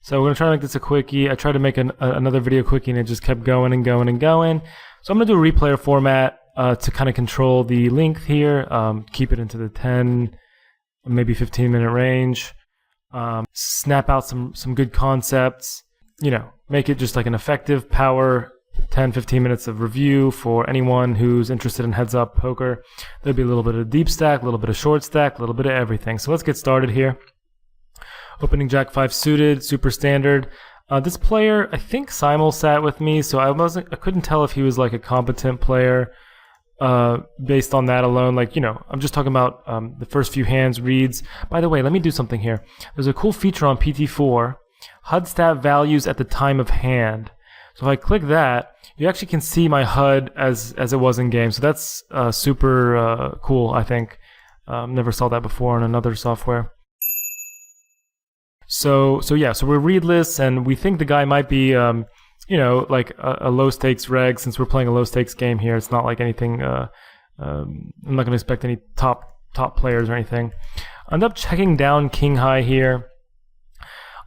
So we're going to try to make this a quickie. I tried to make another video quickie and it just kept going and going and going. So I'm going to do a replayer format to kind of control the length here. Keep it into the 10, maybe 15-minute range. Snap out some good concepts. You know, make it just like an effective power 10-15 minutes of review for anyone who's interested in heads-up poker. There'll be a little bit of deep stack, a little bit of short stack, a little bit of everything. So let's get started here. Opening Jack 5 suited, super standard. This player, I think Simul sat with me, so I couldn't tell if he was like a competent player based on that alone. Like, you know, I'm just talking about the first few hands, reads. By the way, let me do something here. There's a cool feature on PT4, HUD stat values at the time of hand. So if I click that, you actually can see my HUD as it was in game. So that's super cool, I think. Never saw that before in another software. So we're readless, and we think the guy might be, you know, like a low stakes reg. Since we're playing a low stakes game here, it's not like anything. I'm not going to expect any top players or anything. I end up checking down king high here.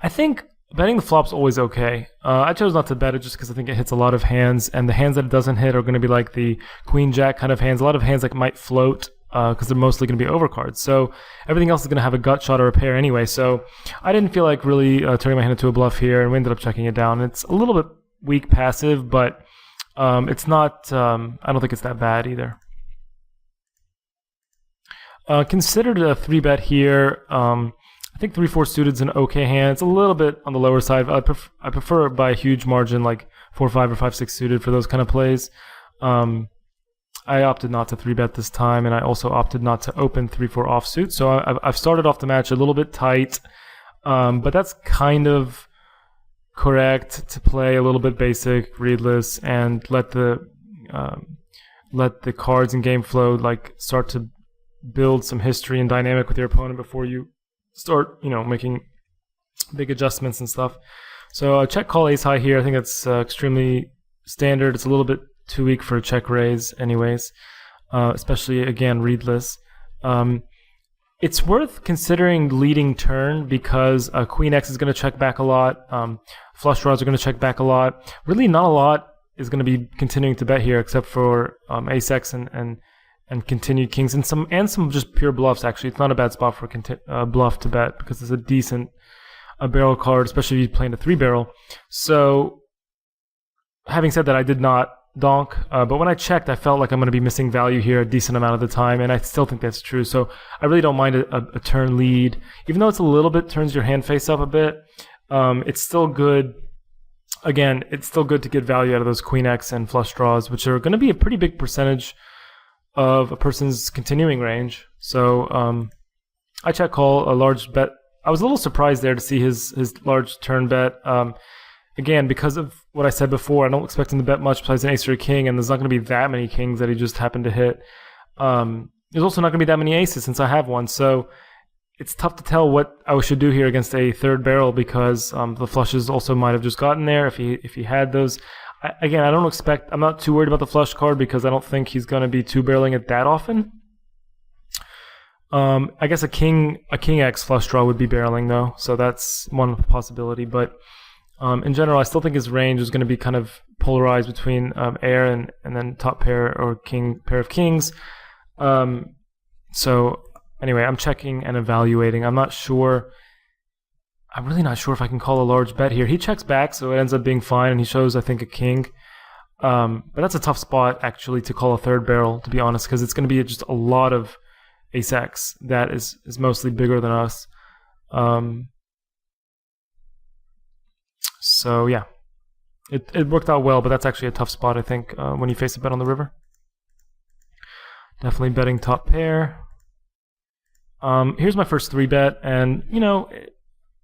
I think betting the flop's always okay. I chose not to bet it just because I think it hits a lot of hands, and the hands that it doesn't hit are going to be like the queen jack kind of hands. A lot of hands that might float. Because they're mostly going to be overcards. So everything else is going to have a gut shot or a pair anyway. So I didn't feel like really turning my hand into a bluff here, and we ended up checking it down. It's a little bit weak passive, but it's not, I don't think it's that bad either. Considered a 3-bet here. I think 3-4 suited is an okay hand. It's a little bit on the lower side. I prefer it by a huge margin, like 4-5 or 5-6 suited for those kind of plays. I opted not to 3-bet this time, and I also opted not to open 3-4 offsuit. So I've started off the match a little bit tight, but that's kind of correct to play a little bit basic, readless, and let the cards and game flow like start to build some history and dynamic with your opponent before you start, you know, making big adjustments and stuff. So check call ace high here. I think that's extremely standard. It's a little bit too weak for a check raise anyways, especially again readless. It's worth considering leading turn because queen x is going to check back a lot, flush draws are going to check back a lot. Really not a lot is going to be continuing to bet here except for ace x and continued kings and some just pure bluffs. Actually, it's not a bad spot for a bluff to bet because it's a decent barrel card, especially if you're playing a 3-barrel. So having said that, I did not donk, but when I checked, I felt like I'm going to be missing value here a decent amount of the time, and I still think that's true. So I really don't mind a turn lead, even though it's a little bit turns your hand face up a bit. It's still good. Again, it's still good to get value out of those queen x and flush draws, which are going to be a pretty big percentage of a person's continuing range. So I check call a large bet. I was a little surprised there to see his large turn bet. Again, because of what I said before, I don't expect him to bet much besides an ace or a king, and there's not going to be that many kings that he just happened to hit. There's also not going to be that many aces since I have one, so it's tough to tell what I should do here against a 3rd barrel because the flushes also might have just gotten there if he had those. Again, I'm not too worried about the flush card because I don't think he's going to be 2-barreling it that often. I guess a king x flush draw would be barreling though, so that's one possibility, but in general, I still think his range is going to be kind of polarized between air and then top pair or pair of kings. So anyway, I'm checking and evaluating. I'm really not sure if I can call a large bet here. He checks back, so it ends up being fine, and he shows, I think, a king. But that's a tough spot, actually, to call a 3rd barrel, to be honest, because it's going to be just a lot of ace x that is mostly bigger than us. So yeah, it worked out well, but that's actually a tough spot, I think, when you face a bet on the river. Definitely betting top pair. Here's my first 3-bet, and you know,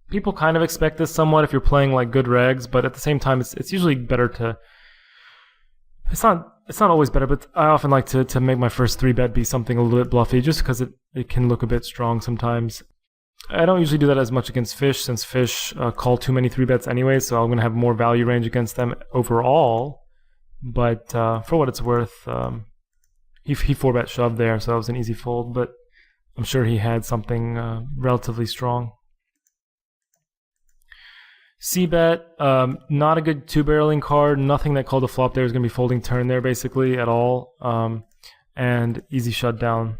people kind of expect this somewhat if you're playing like good regs, but at the same time, it's usually better to. It's not always better, but I often like to make my first 3-bet be something a little bit bluffy, just because it can look a bit strong sometimes. I don't usually do that as much against fish, since fish call too many 3-bets anyway, so I'm going to have more value range against them overall. But for what it's worth, he 4-bet shoved there, so that was an easy fold, but I'm sure he had something relatively strong. C-bet, not a good two-barreling card. Nothing that called a flop there is going to be folding turn there basically at all. And easy shutdown.